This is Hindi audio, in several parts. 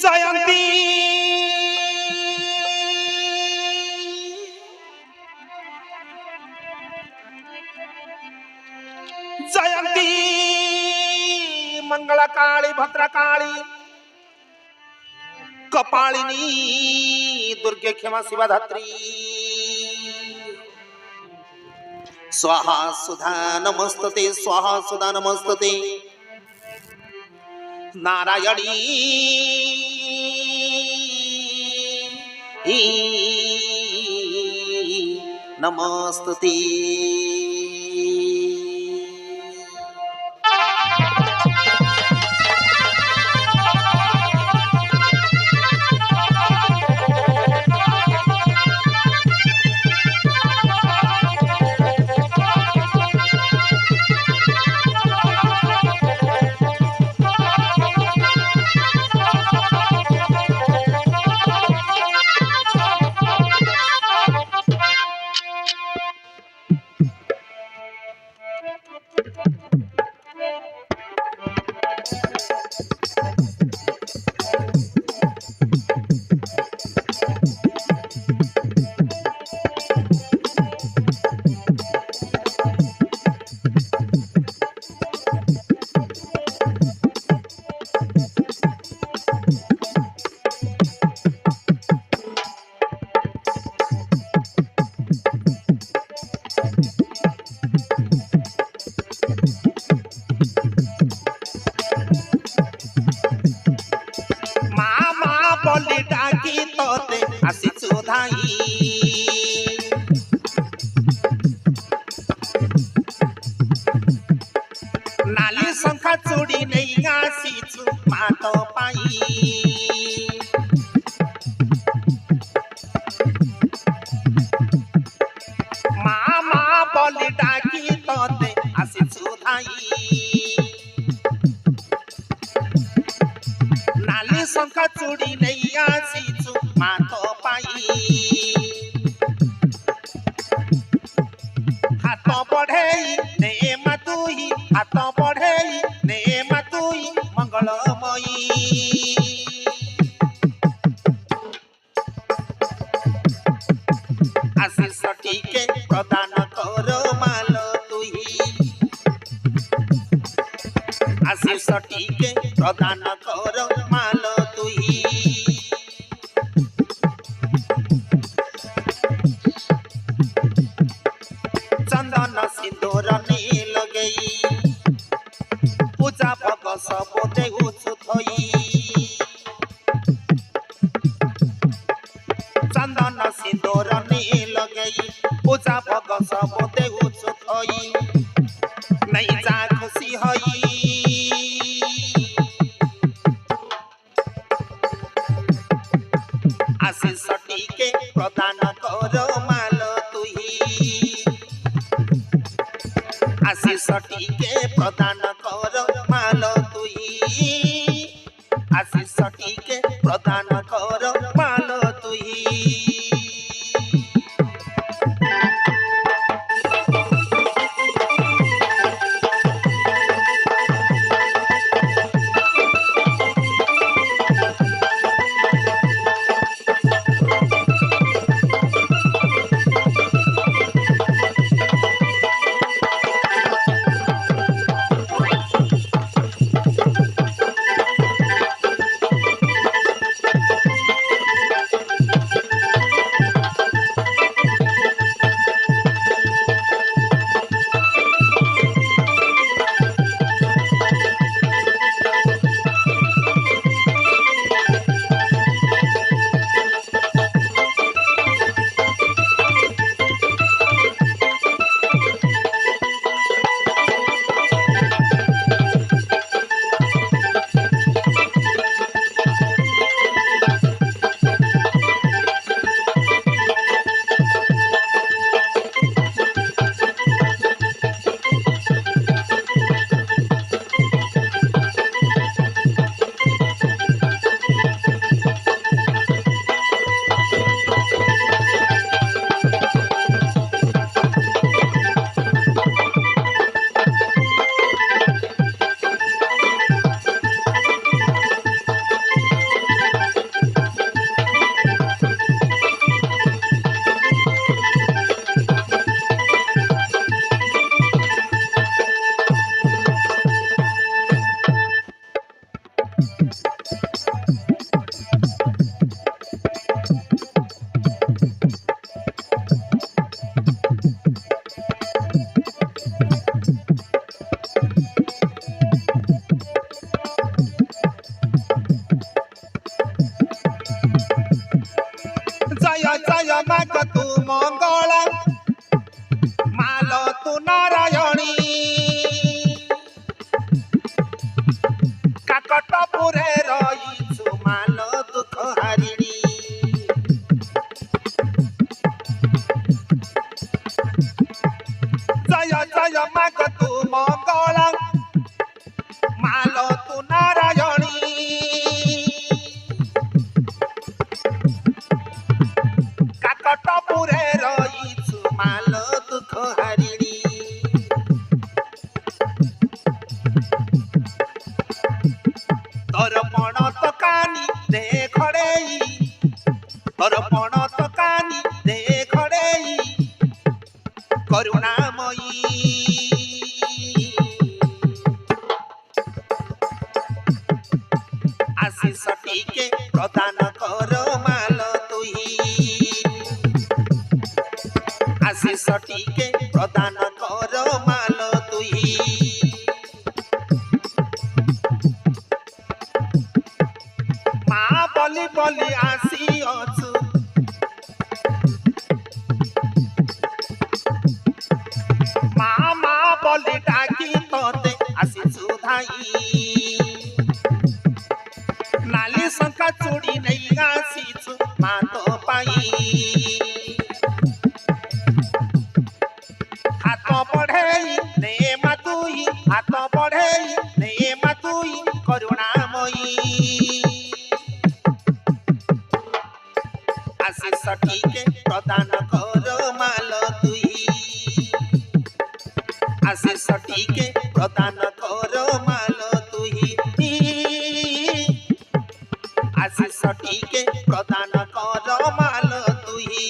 जयंती जयंती मंगला काली भद्रा काली कपालिनी दुर्गे क्षमा शिवा धात्री स्वाहा सुधा नमस्तते स्वाहा सुधा नमस्तते नारायणी नमस्तते। बोली डाकी तोते आसी चुधाई नाली संखा चूड़ी नहीं आसी चु मातो पाई मामा बोली डाकी तोते आसी चुधाई नाली संखा चूड़ी नहीं आसी चु मातो पाई हाथ बढ़े ने मतुई हाथ बढ़े ने मतुई मंगलमयी आशीष टीके प्रदान करो माल तुही आशीष टीके प्रदान करो माल तुही चंदन सिंदूर ने लगई पूजा भग सब देहु थई चंदन सिंदूर ने लगई पूजा भग सब देहु थई नहीं जा खुशी हई आशीष टीके प्रदान करो माल तुही आशीष टीके प्रदान करो माल तुही आशीष टीके प्रदान करो माल तुही। तू नारायणी काकटपुरे रहिछु माल दुख हारिणी जय जय माग तू मंगल माल तू नारायणी काकटपुरे रहिछु माल दुख हारिणी दर्पण तकानी देखड़ेई दर्पण तकानी देखड़ेई करुणामयी आशीष टीके प्रदान कर माल तुही आशीष टीके प्रदान कर माल तुही माँ बोली बोली आसी अछु माँ माँ बोली डाकी तोते आसी सुधाई नाली शंका चूड़ी नहीं आसीछु माँ तो पाई हाथ बढ़ेई ने मातुई हाथ बढ़ेई ने मातुई करुणामयी आशीष टीके प्रदान कर माल तुही आशीष टीके प्रदान कर माल तुही आशीष टीके प्रदान कर माल तुही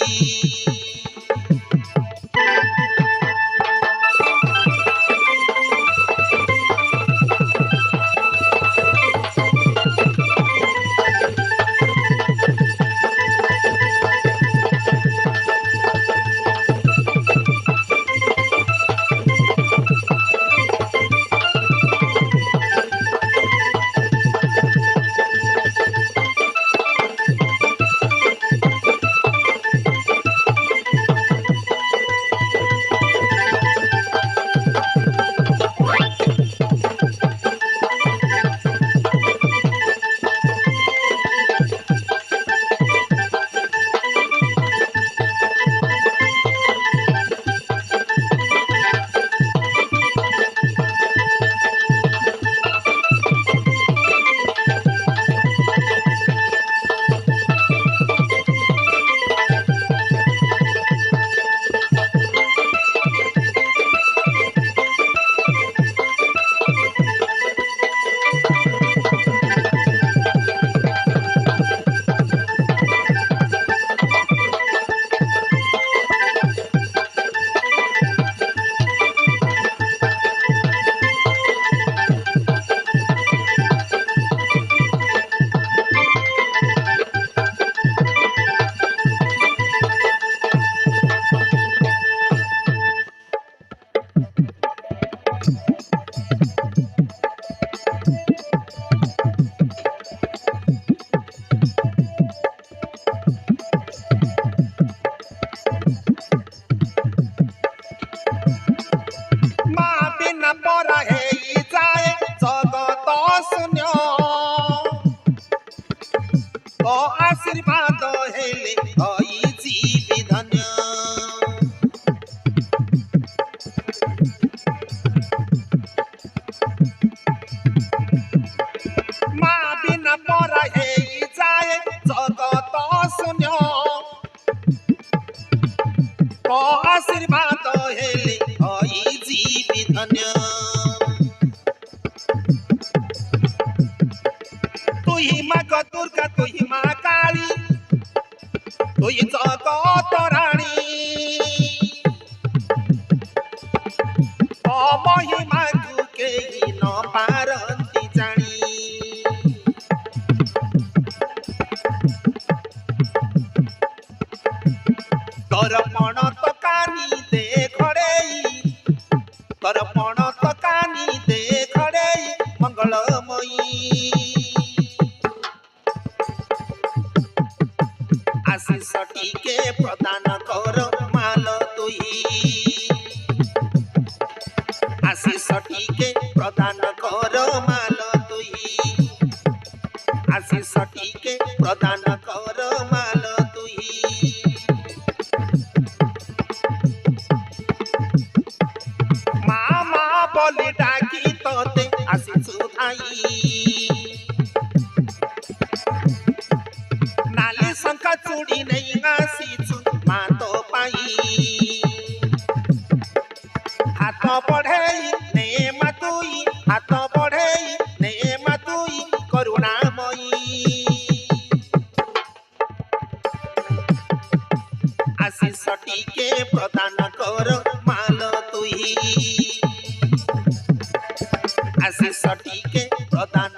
आशीर्वाद हेले जीवी धन्य माँ बिना पर जाए जगत शून्य आशीर्वाद हेले जीवी धन्य तुही माँ दुर्गा तुही माँ काली तुही जगत राणी महिमा तू केही न पारंती जानी दर्पण तकानी देखड़ेई दर्पण तकानी देखड़ेई मंगलमयी आशीष टीके प्रदान कर माल तुही प्रदान कर माल तुही आशीष टीके प्रदान कर माल तुही मामा बोली डाकी तोते आशीष उठाई नाली शंका चूड़ी नहीं आशीष मातो पाई हाथ बढ़े ने मातुई हाथ बढ़े ने मातुई करुणामयी आशीष टीके प्रदान कर माल तुही आशीष टीके प्रदान